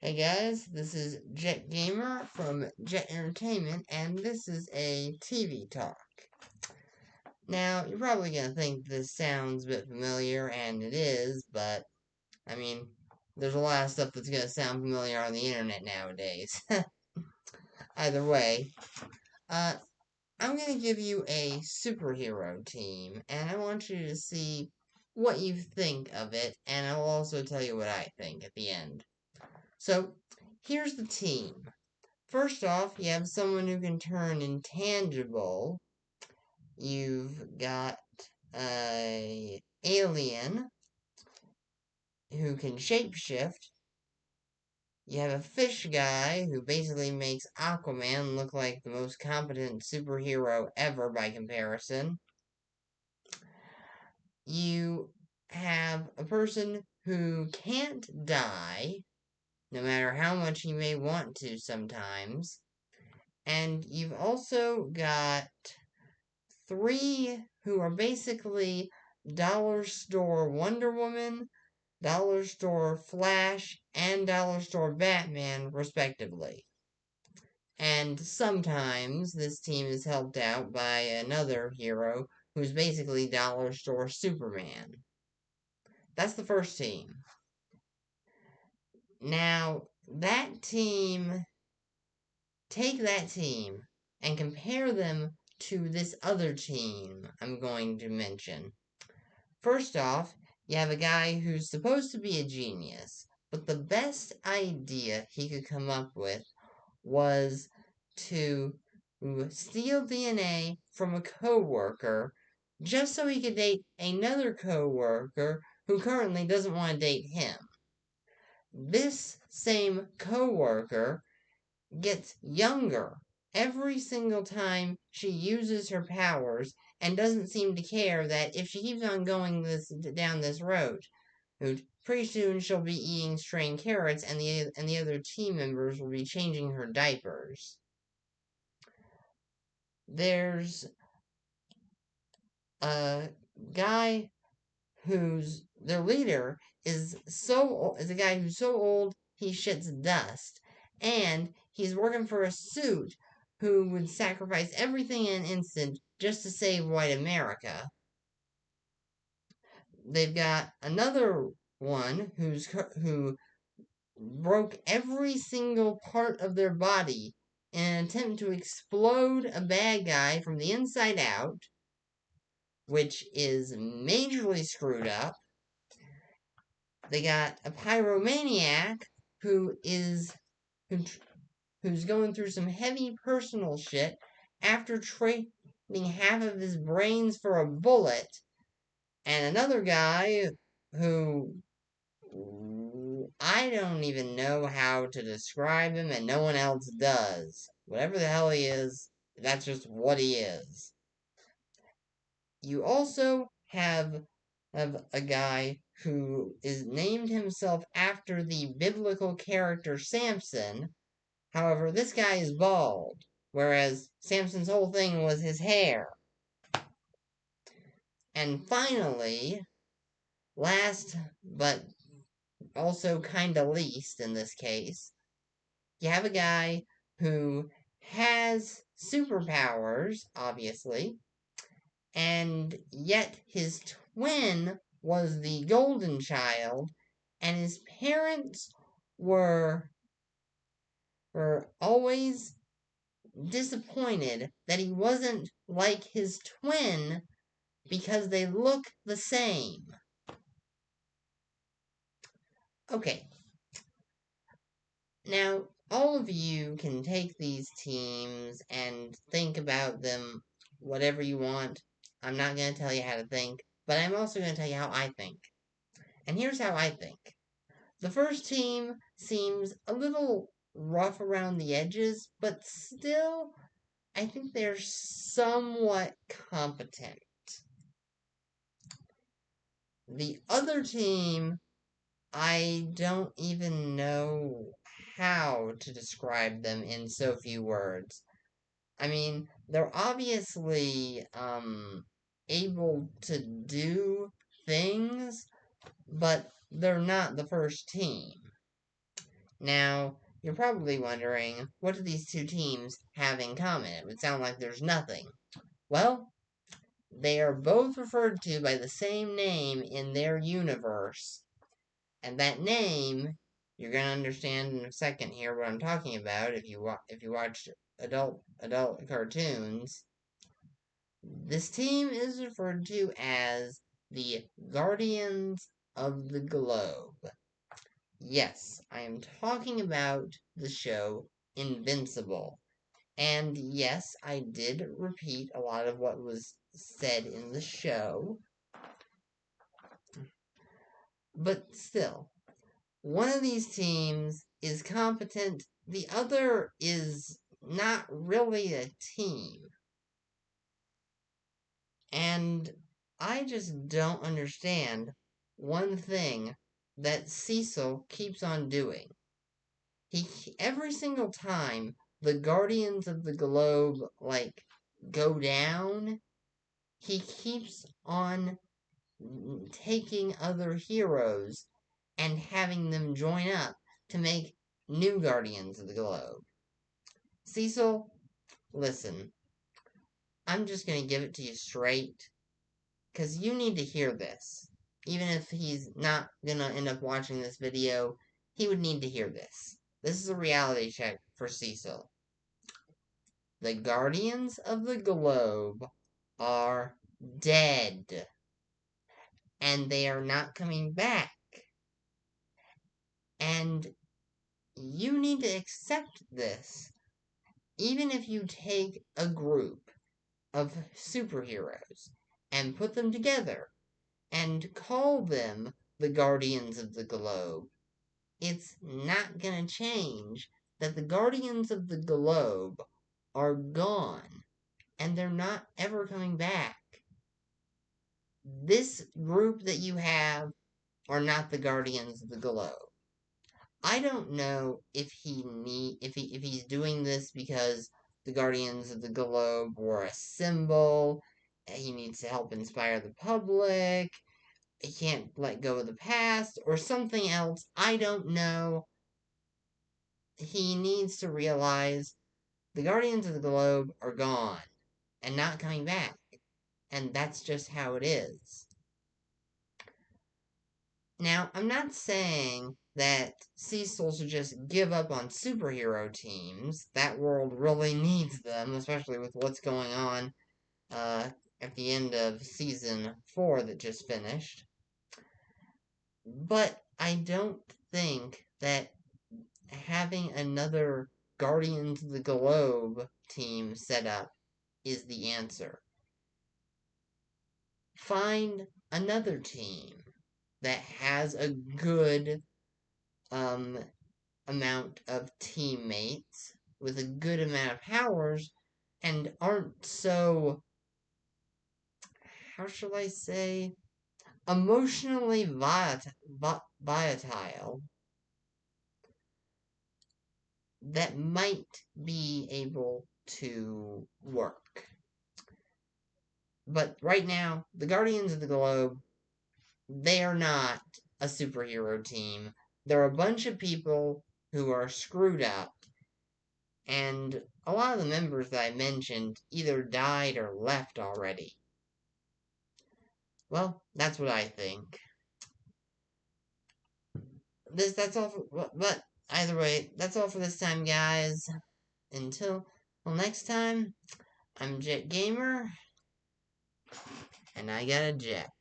Hey guys, this is Jet Gamer from Jet Entertainment, and this is a TV talk. Now, you're probably gonna think this sounds a bit familiar, and it is, but, I mean, there's a lot of stuff that's gonna sound familiar on the internet nowadays. Either way, uh, I'm gonna give you a superhero team, and I want you to see what you think of it, and I will also tell you what I think at the end. So, here's the team. First off, you have someone who can turn intangible. You've got a alien who can shapeshift. You have a fish guy who basically makes Aquaman look like the most competent superhero ever by comparison. You have a person who can't die, no matter how much he may want to sometimes. And you've also got three who are basically dollar store Wonder Woman, dollar store Flash, and dollar store Batman, respectively. And sometimes this team is helped out by another hero who's basically dollar store Superman. That's the first team. Now, take that team and compare them to this other team I'm going to mention. First off, you have a guy who's supposed to be a genius, but the best idea he could come up with was to steal DNA from a coworker just so he could date another coworker who currently doesn't want to date him. This same coworker gets younger every single time she uses her powers and doesn't seem to care that if she keeps on going down this road, pretty soon she'll be eating string carrots and the other team members will be changing her diapers. There's a guy who's their leader is a guy who's so old he shits dust, and he's working for a suit who would sacrifice everything in an instant just to save white America. They've got another one who broke every single part of their body in an attempt to explode a bad guy from the inside out, which is majorly screwed up. They got a pyromaniac who is who, who's going through some heavy personal shit after trading half of his brains for a bullet, and another guy who I don't even know how to describe him, and no one else does. Whatever the hell he is, that's just what he is. You also have a guy who is named himself after the biblical character Samson. However, this guy is bald, whereas Samson's whole thing was his hair. And finally, last but also kinda least in this case, you have a guy who has superpowers, obviously, and yet his twin was the golden child, and his parents were were always disappointed that he wasn't like his twin because they look the same. Okay, now all of you can take these teams and think about them whatever you want. I'm not going to tell you how to think, but I'm also going to tell you how I think. And here's how I think. The first team seems a little rough around the edges, but still, I think they're somewhat competent. The other team, I don't even know how to describe them in so few words. I mean, they're obviously able to do things, but they're not the first team. Now, you're probably wondering, what do these two teams have in common? It would sound like there's nothing. Well, they are both referred to by the same name in their universe. And that name, you're going to understand in a second here what I'm talking about if you watched adult cartoons. This team is referred to as the Guardians of the Globe. Yes, I am talking about the show Invincible. And yes, I did repeat a lot of what was said in the show. But still, one of these teams is competent, the other is not really a team. And I just don't understand one thing that Cecil keeps on doing. Every single time the Guardians of the Globe, go down, he keeps on taking other heroes and having them join up to make new Guardians of the Globe. Cecil, listen, I'm just gonna give it to you straight, because you need to hear this. Even if he's not gonna end up watching this video, he would need to hear this. This is a reality check for Cecil. The Guardians of the Globe are dead. And they are not coming back. And you need to accept this. Even if you take a group of superheroes and put them together and call them the Guardians of the Globe, it's not going to change that the Guardians of the Globe are gone and they're not ever coming back. This group that you have are not the Guardians of the Globe. I don't know if he's doing this because the Guardians of the Globe were a symbol. He needs to help inspire the public. He can't let go of the past or something else. I don't know. He needs to realize the Guardians of the Globe are gone and not coming back. And that's just how it is. Now, I'm not saying that Cecil should just give up on superhero teams. That world really needs them, especially with what's going on at the end of Season 4 that just finished. But I don't think that having another Guardians of the Globe team set up is the answer. Find another team that has a good amount of teammates with a good amount of powers and aren't so, how shall I say, emotionally volatile that might be able to work. But right now, the Guardians of the Globe, they are not a superhero team. They're a bunch of people who are screwed up. And a lot of the members that I mentioned either died or left already. Well, that's what I think. That's all but either way, that's all for this time, guys. Until next time, I'm Jet Gamer, and I got a jet.